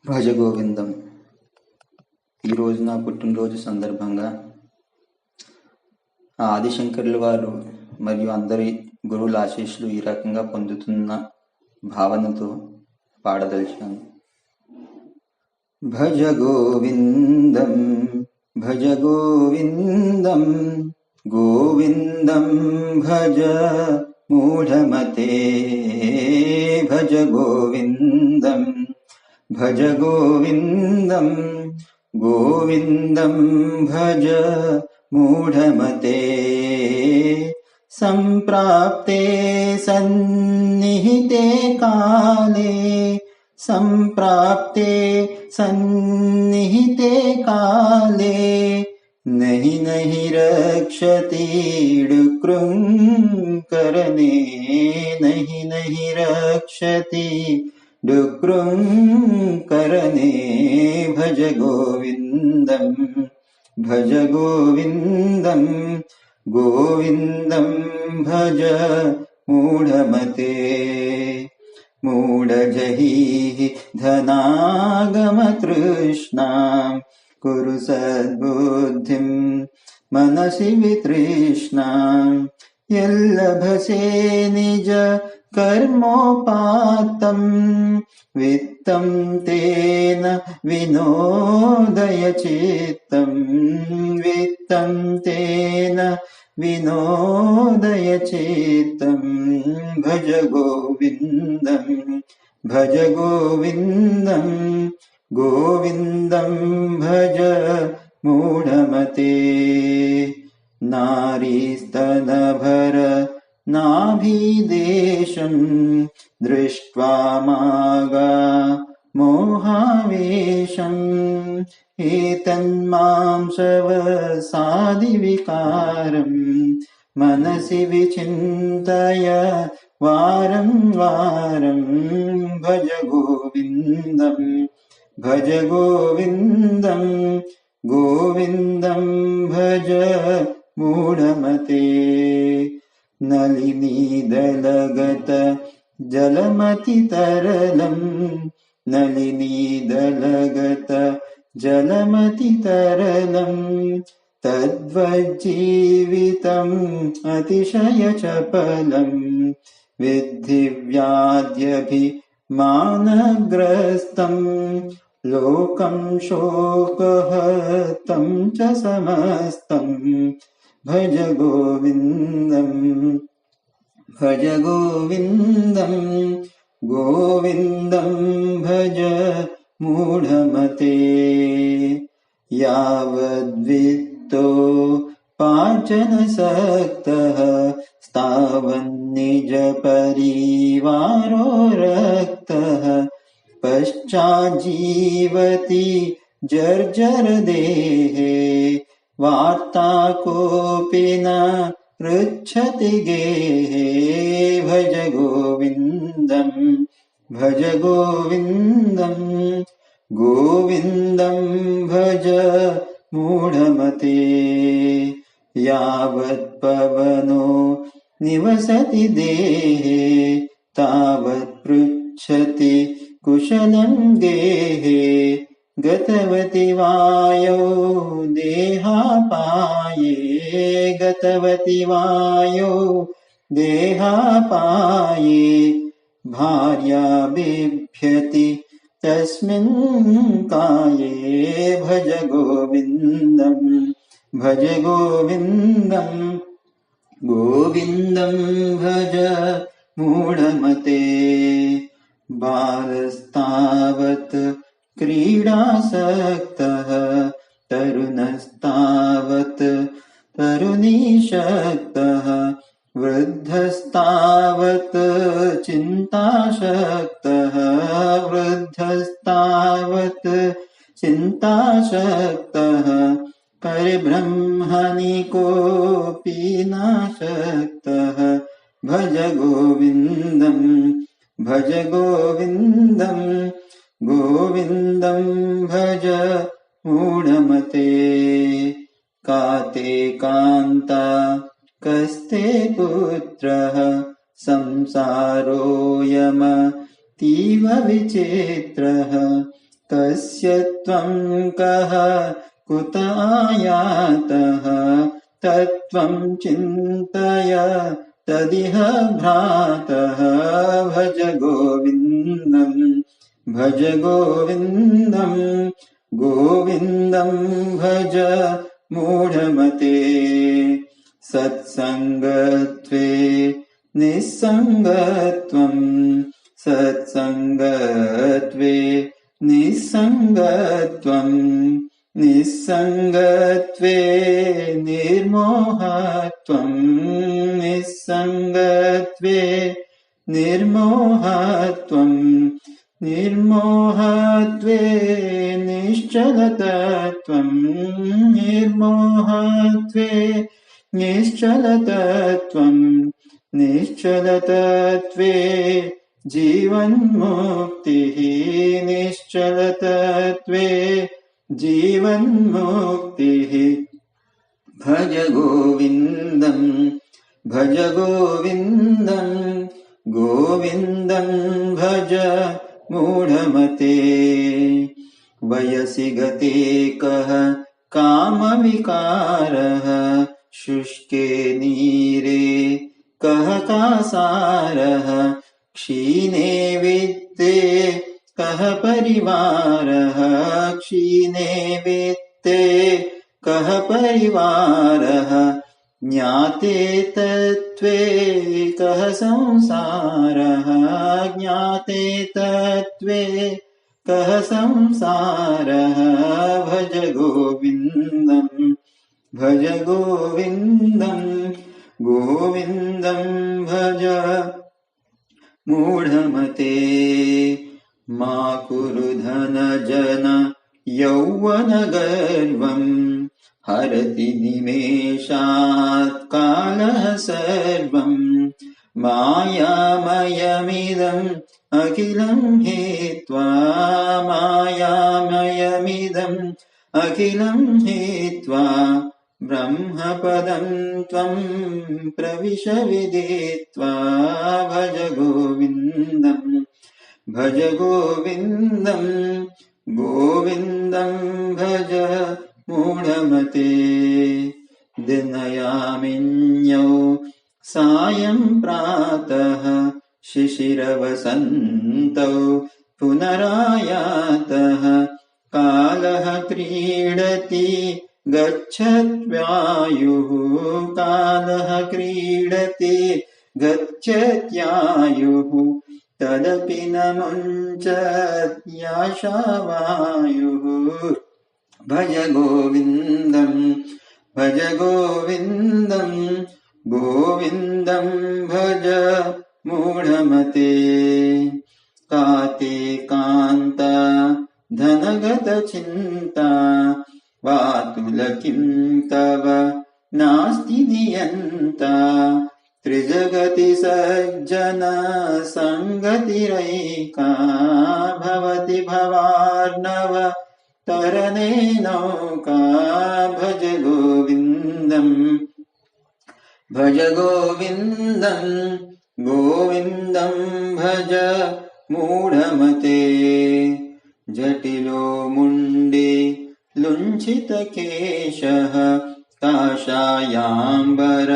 భజ గోవిందం. ఈరోజు నా పుట్టినరోజు సందర్భంగా ఆదిశంకరుల వారు మరియు అందరి గురువుల ఆశీస్సులు ఈ రకంగా పొందుతున్న భావనతో పాడదలిచాను. భజ గోవిందం భజ గోవిందం గోవిందం భజ మూఢమతే భజ గోవిందం భజ గోవిందం గోవిందం భజ మూఢమతే సంప్రాప్తే సన్నిహితే కాలే సంప్రాప్తే సన్నిహితే కాలే నహి నహి రక్షతి డుక్రుం కరణే నహి నహి రక్షతి డుక్రుం కరణే భజ గోవిందం భజ గోవిందం గోవిందం భజ మూఢమతే మూఢజహీః ధనాగమతృష్ణాం కురు సద్బుద్ధిం మనసి వితృష్ణాం యల్లభసే నిజ కర్మోపాత్తం విత్తం తేన వినోదయ చిత్తం విత్తం తేన వినోదయ చిత్తం భజ గోవిందం భజ గోవిందం గోవిందం భజ మూఢమతే నారీస్తనభర నాభిదేశం దృష్ట్వా మాగా మోహావేశం ఏతన్మాంసవసాది వికారం మనసి విచింతయ వారం వారం భజ గోవిందం భజ గోవిందం గోవిందం భజ మూఢమతే నళినీదలగత జలమతి తరళం నళినీదలగత జలమతి తరళం తద్వజ్జీవితం అతిశయ చపలం విద్ధి వ్యాధ్యభిమానగ్రస్తం లోకం శోకహతం చ సమస్తం భజ గోవిందం భజ గోవిందం గోవిందం భజ మూఢమతే యావద్విత్తో పాచనసక్తః స్థావన్నిజ పరివారో రక్తః పశ్చాజ్జీవతి జర్జర దేహే వార్తా కోపి న పృచ్ఛతి గేహే భజ గోవిందం భజ గోవిందం గోవిందం భజ మూఢమతే యావత్ పవనో నివసతి దేహే తావత్ పృచ్ఛతి కుశలం గేహే గతవతి వాయో దేహాపాయే గతవతి వాయో దేహాపాయే భార్యా బిభ్యతి తస్మిన్ కాయే భజ గోవిందం భజ గోవిందం గోవిందం భజ మూఢమతే బాలస్తావత్ క్రీడాసక్తః తరుణస్తావత్ తరుణీశక్తః వృద్ధస్తావత్ చింతాశక్తః వృద్ధస్తావత్ చింతాశక్తః పరిబ్రహ్మణి కోపి నాశక్తః భజ గోవిందం భజ గోవిందం గోవిందం భజ మూఢమతే కాతే కాంతా కస్తే పుత్రః సంసారోయమ तीव विचित्रः तस्य त्वं कः कुत आयातः तत्त्वं चिन्तय तदिह भ्रातः भज गोविन्दम् भज गोविन्दम् गोविन्दम् भज मूढमते सत्सङ्गत्वे निस्सङ्गत्वम् सत्सङ्गत्वे निस्सङ्गत्वम् निस्सङ्गत्वे निर्मोहत्वम् निस्सङ्गत्वे निर्मोहत्वम् निर्मोहत्वे निश्चलतत्वम् निर्मोहत्वे निश्चलतत्वम् निश्चलतत्वे जीवन्मुक्तिः निश्चलतत्वे जीवन्मुक्तिः भज गोविन्दम् भज गोविन्दम् गोविन्दम् भज मूढमते वयसि गते कः कामविकारः शुष्के नीरे कः कासारः क्षीणे वित्ते कः परिवारः क्षीणे वित्ते कः परिवारः ज्ञाते तत्त्वे कः संसारः ज्ञाते तत्त्वे कः संसारः भज गोविन्दम् भज गोविन्दम् गोविन्दम् भज मूढमते मा कुरु धनजन यौवनगर्वम् हरति निमेषात् कालः सर्वम् मायामयमिदम् अखिलम् हेत्वा मायामयमिदम् अखिलम् हेत्वा ब्रह्मपदम् त्वम् प्रविश विदित्वा भज गोविन्दम् भज गोविन्दम् गोविन्दम् भज मूढमते दिनयामिन्यौ सायं प्रातः शिशिरवसन्तौ पुनरायातः कालः क्रीडति गच्छत्वायुः कालः क्रीडति गच्छत्यायुः तदपि न मुञ्चत्याशावायुः भज गोविन्दम् भज गोविन्दम् गोविन्दम् भज मूढमते काते कान्ता धनगतचिन्ता वातुल किं तव नास्ति नियन्ता त्रिजगति सज्जन सङ्गतिरैका भवति भवार्णव तरणे नौका भज गोविन्दम् भज गोविन्दम् गोविन्दम् भज मूढमते जटिलो मुण्डे लुञ्छितकेशः काषायाम्बर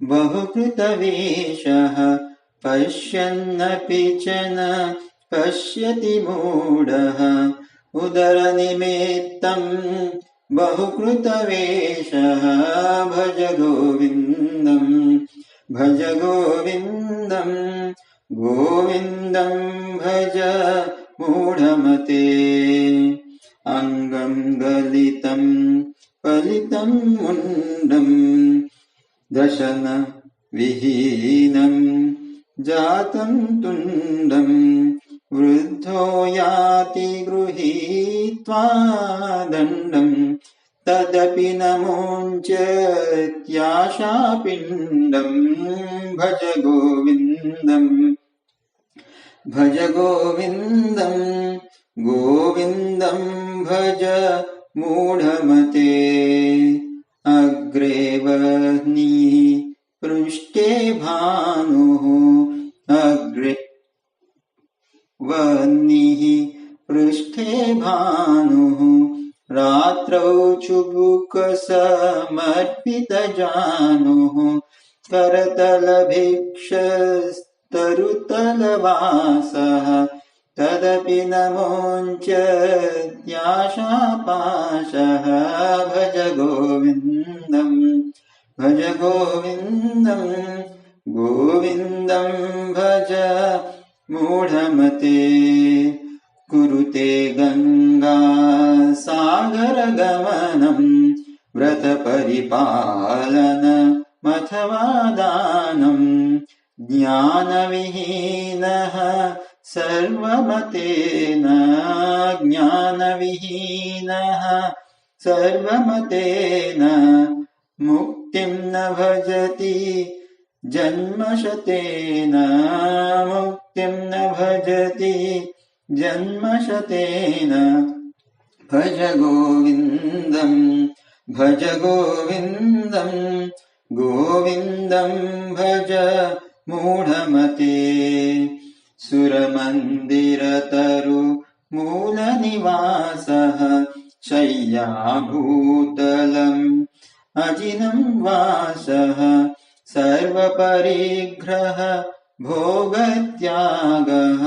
बहुकृतवेषः पश्यन्नपि च न पश्यति मूढः उदरनिमित्तम् बहुकृतवेषः भज गोविन्दम् भज गोविन्दम् गोविन्दम् भज मूढमते अङ्गम् गलितम् फलितम् मुण्डम् दशन विहीनम् जातम् तुण्डम् वृद्धो याति गृहीत्वा दण्डम् तदपि न मुञ्चत्याशापिण्डम् भज गोविन्दम् भज गोविन्दम् गोविन्दम् भज मूढमते अग्रे वह्निः पृष्ठे भानुः अग्रे वह्निः पृष्ठे भानुः रात्रौ चुबुकसमर्पितजानुः करतलभिक्षस्तरुतलवासः तदपि न मुञ्चत्याशापाशः भज गोविन्दम् भज गोविन्दम् गोविन्दम् भज मूढमते कुरुते गङ्गा सागरगमनम् व्रतपरिपालनमथवा दानम् ज्ञानविहीनः सर्वमतेन ज्ञानविहीनः सर्वमतेन मुक्तिम् न भजति जन्मशतेन मुक्तिम् न भजति जन्मशतेन भज गोविन्दम् भज गोविन्दम् गोविन्दम् भज मूढमते सुरमन्दिरतरु मूलनिवासः शय्याभूतलम् अजिनम् वासः सर्वपरिग्रह भोगत्यागः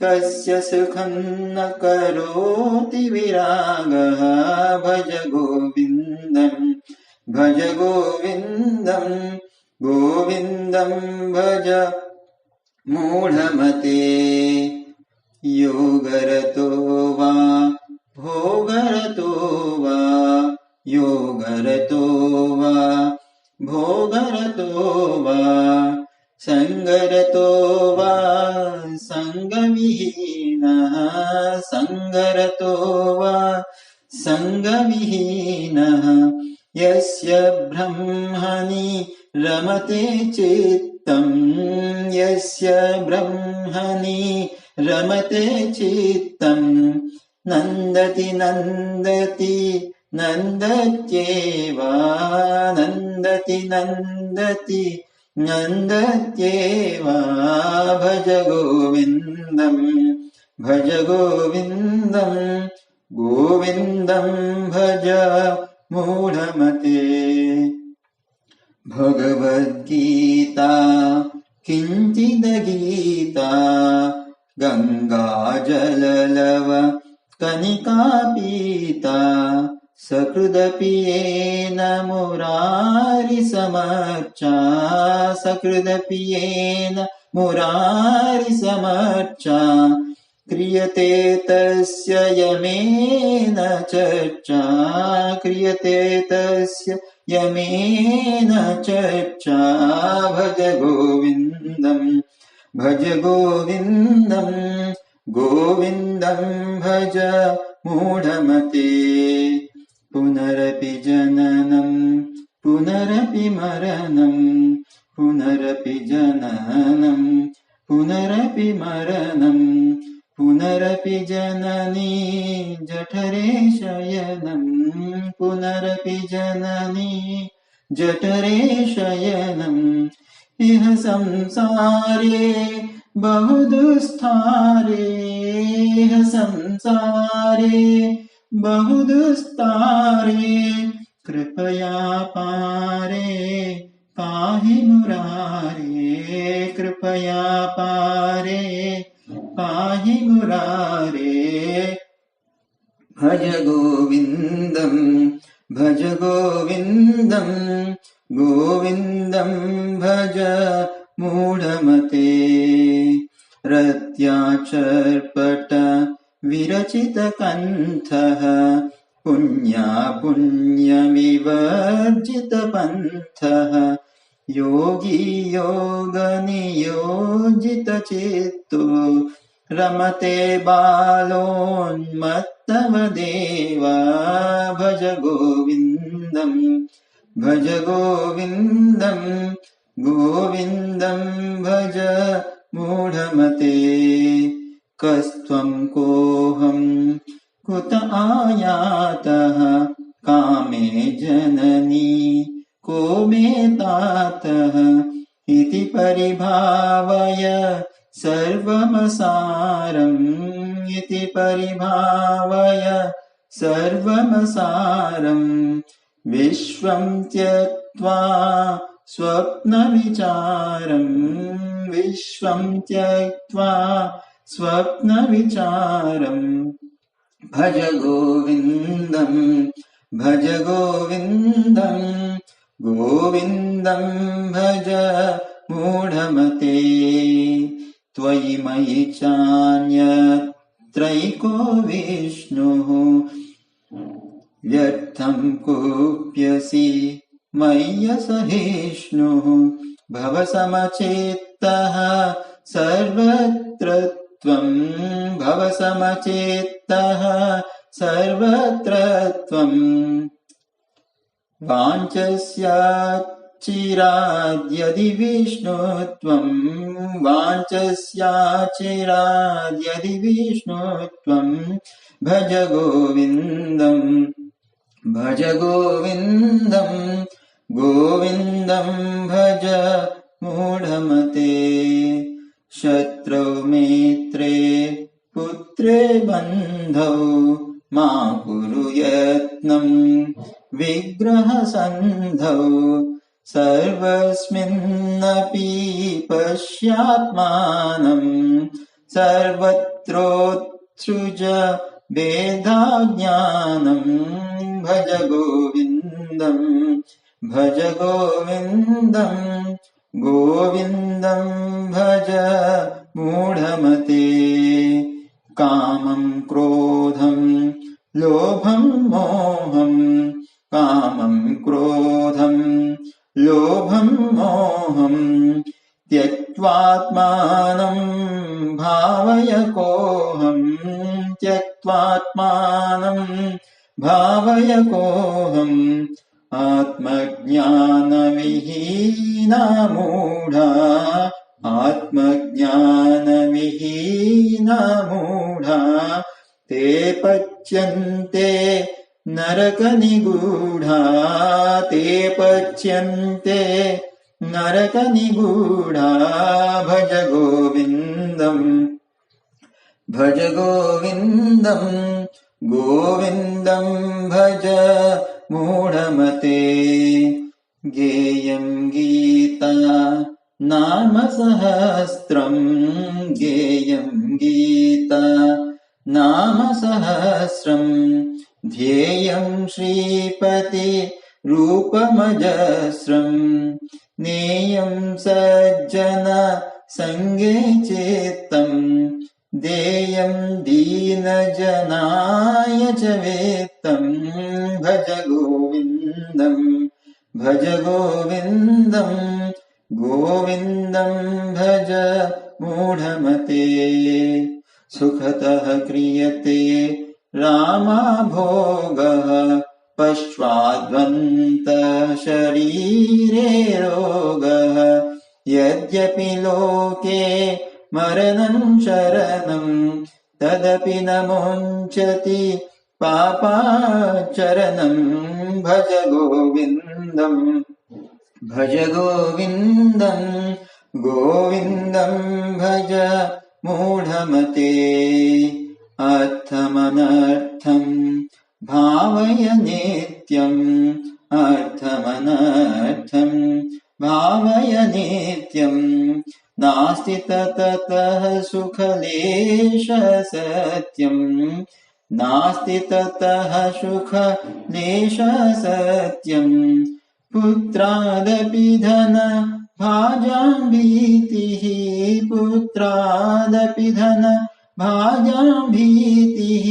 कस्य सुखम् न करोति विरागः भज गोविन्दम् भज गोविन्दम् गोविन्दम् भज मूढमते योगरतो वा भोगरतो वा योगरतो वा भोगरतो वा सङ्गरतो वा सङ्गविहीनः सङ्गरतो वा सङ्गविहीनः यस्य ब्रह्मणि रमते चित्तम् यस्य ब्रह्मणि रमते चित्तम् नन्दति नन्दति नन्दत्येव नन्दति नन्दति नन्दत्येव भज गोविन्दम् भज गोविन्दम् गोविन्दम् भज मूढमते भगवद्गीता किञ्चिदगीता गङ्गाजललव कनिकापीता सकृदपि येन मुरारिसमर्चा सकृदपि येन मुरारिसमर्चा क्रियते तस्य यमेन चर्चा क्रियते तस्य यमेन चर्चा भज गोविन्दम् भज गोविन्दम् गोविन्दम् भज मूढमते पुनरपि जननम् पुनरपि मरणम् पुनरपि जननम् पुनरपि मरणम् पुनरपि जननी जठरे शयनम् पुनरपि जननी जठरे शयनम् इह संसारे बहुदुस्तारे इह संसारे बहुदुस्तारे कृपया पारे पाहि मुरारे कृपया पारे पाहि मुरारे भज गोविन्दम् भज गोविन्दम् गोविन्दम् भज मूढमते रत्याचर्पट विरचितकण्ठः पुण्यविवर्जितपन्थः योगी योगनियोजितचित्तो रमते बालोन्मत्तवदेव भज गोविन्दम् भज गोविन्दम् गोविन्दम् भज मूढमते कस्त्वम् कोऽहम् कुत आयातः कामे जननी को मे तातः इति परिभावय सर्वमसारम् इति परिभावय सर्वमसारम् विश्वं त्यक्त्वा स्वप्नविचारम् विश्वं त्यक्त्वा स्वप्नविचारम् भज गोविन्दम् भज गोविन्दम् गोविन्दम् भज मूढमते त्वयि मयि चान्यत्रैको विष्णुः व्यर्थं कुप्यसि मय्यसहिष्णुः भवसमचेत्तः सर्वत्र त्वं भवसमचेत्तः सर्वत्र त्वं वाञ्छस्याचिराद्यदि विष्णु त्वं वाञ्छस्याचिराद्यदि विष्णु त्वं भज गोविन्दम् भज गोविन्दम् गोविन्दम् भज मूढमते शत्रौ मित्रे पुत्रे बन्धौ मा कुरु यत्नम् विग्रहसन्धौ सर्वस्मिन्नपि पश्यात्मानम् सर्वत्रोत्सृज वेदाज्ञानम् भज गोविन्दम् भज गोविन्दम् गोविन्दम् भज मूढमते कामं क्रोधं लोभं मोहं कामं क्रोधं लोभं मोहं त्यक्त्वात्मानं भावय कोऽहं त्यक्त्वात्मानं भावय कोऽहम् आत्मज्ञानविहीना मूढा आत्मज्ञानविहीना मूढा ते पच्यन्ते नरकनिगूढा ते पच्यन्ते नरकनिगूढा भज गोविन्दम् भज गोविन्दम् गोविन्दम् भज मूढमते गेयं गीता नाम सहस्रम् गेयं गीता नाम सहस्रम् ध्येयं श्रीपति रूपमजस्रम् नेयं सज्जन संगे चित्तम् देयं दीनजनाय च वेत्तम् भज गोविन्दम् भज गोविन्दम् गोविन्दम् भज मूढमते सुखतः क्रियते रामाभोगः पश्चाद्वन्तः शरीरे रोगः यद्यपि लोके मरणं शरणं तदपि न मुञ्चति पापाचरणं भज गोविन्दम् भज गोविन्दम् गोविन्दम् भज मूढमते अर्थमनर्थं भावय नित्यम् अर्थमनर्थं भावय नित्यम् नास्ति ततः सुखलेश सत्यम् नास्ति ततः सुखलेश सत्यम् पुत्रादपि धन भाजां भीतिः पुत्रादपि धन भाजां भीतिः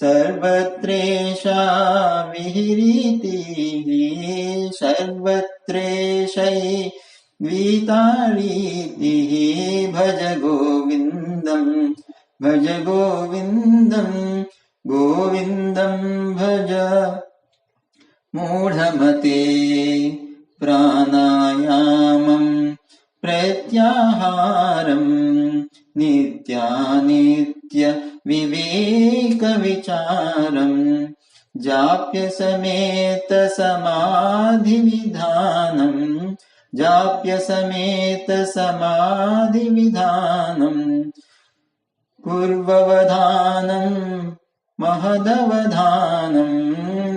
सर्वत्रेषा विहिरीतिः सर्वत्रेषैर्वीतारीतिः भज गोविन्दम् भज गोविन्दम् गोविन्दम् भज मूढमते प्राणायामं प्रत्याहारं नित्यानित्य विवेकविचारं जाप्य समेत समाधिविधानं जाप्य समेत समाधिविधानं पूर्ववधानं महदवधानं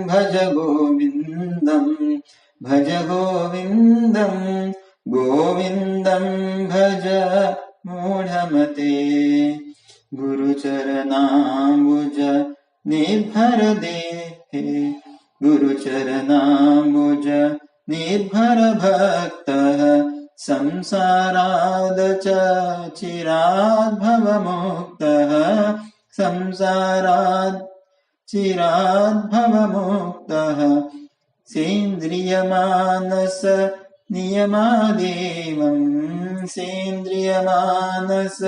भज गोविन्दं भज गोविन्दं गोविन्दं भज मूढमते गुरुचरणाम्बुज निर्भर देहे गुरुचरणाम्बुज निर्भर भक्तः संसाराद च चिराद् भवमुक्तः संसारात् चिराद् भवमुक्तः सेन्द्रियमानस नियमादेवं सेन्द्रियमानस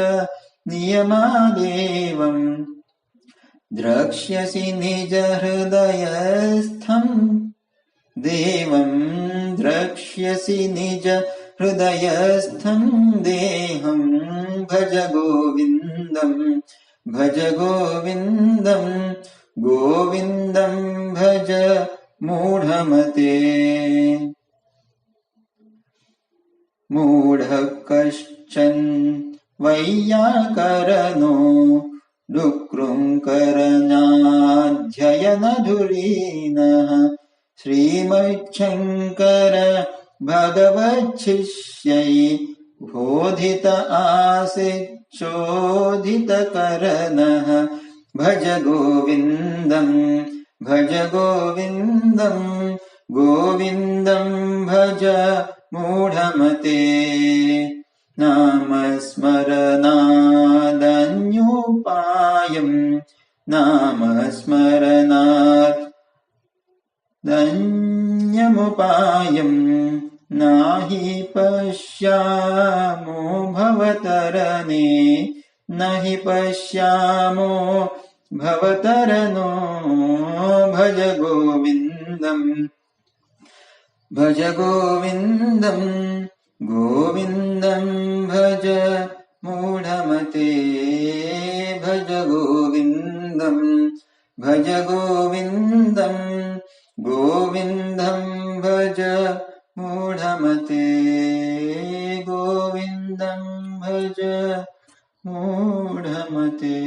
नियमादेवं द्रक्ष्यसि निज हृदयस्थं देवं द्रक्ष्यसि निज हृदयस्थं देहं भज गोविन्दं भज गोविन्दं गोविन्दं भज मूढमते मूढः कश्चन वैयाकरणो डुक्रुङ्करणाध्ययनधुरीनः श्रीमच्छङ्कर भगवच्छिष्यै बोधित आसीच्चोदितकरणः भज गोविन्दं भज गोविन्दं गोविन्दं भज मूढमते नामस्मरणादन्योपायं नामस्मरणादन्यमुपायं नाहि पश्यामो भवतरणे नहि पश्यामो भवतरनो भज गोविन्दं भज गोविन्दं गोविन्दं भज मूढमते भज गोविन्दं भज गोविन्दं गोविन्दं भज मूढमते गोविन्दं भज मूढमते।